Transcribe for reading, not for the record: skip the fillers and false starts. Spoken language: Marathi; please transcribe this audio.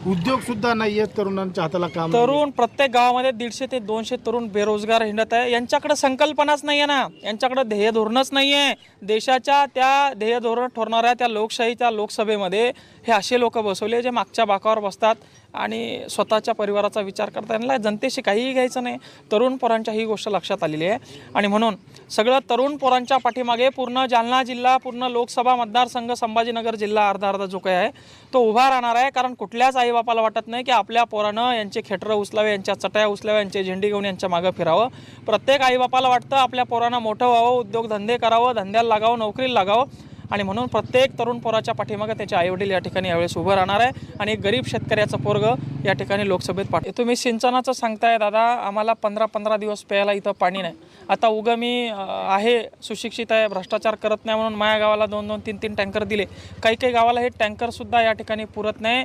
उद्योग सुद्धा नाही आहेत, तरुणांच्या हाताला काम तरुण प्रत्येक गावामध्ये 150 ते 200 तरुण बेरोजगार हिंडत आहे। यांच्याकडे संकल्पनाच नाही आहे ना, यांच्याकडे ध्येय धोरणच नाही आहे। देशाच्या त्या ध्येय धोरण ठरणाऱ्या त्या लोकशाहीच्या लोकसभेमध्ये हे असे लोक बसवले जे मागच्या बाकावर बसतात आणि स्वतःच्या परिवाराचा विचार करतात। यांना जनतेशी काहीही घ्यायचं नाही। तरुण पोरांच्या ही गोष्ट लक्षात आलेली आहे आणि म्हणून सगळं तरुण पोरांच्या पाठीमागे पूर्ण जालना जिल्हा, पूर्ण लोकसभा मतदारसंघ, संभाजीनगर जिल्हा अर्धा जो काही आहे तो उभा राहणार आहे। कारण कुठल्याच आईबापाला वाटत नाही की आपल्या पोरानं यांचे खेटरं उचलावे, यांच्या चटया उचलाव्या, यांचे झेंडी घेऊन यांच्या मागं फिरावं। प्रत्येक आईबापाला वाटतं आपल्या पोरानं मोठं व्हावं, उद्योगधंदे करावं, धंद्याला लागावं, नोकरीला लागावं आणि म्हणून प्रत्येक तरुण पोराच्या पाठीमागे त्याचे आईवडील या ठिकाणी यावेळेस उभं राहणार आहे आणि एक गरीब शेतकऱ्याचं पोरग या ठिकाणी लोकसभेत तुम्ही सिंचनाचं सांगताय दादा, आम्हाला 15-15 दिवस प्यायला इथं पाणी नाही। आता उगा मी आहे सुशिक्षित आहे, भ्रष्टाचार करत नाही म्हणून माझ्या गावाला 2-2, 3-3 टँकर दिले। काही काही गावाला हे टँकरसुद्धा या ठिकाणी पुरत नाही।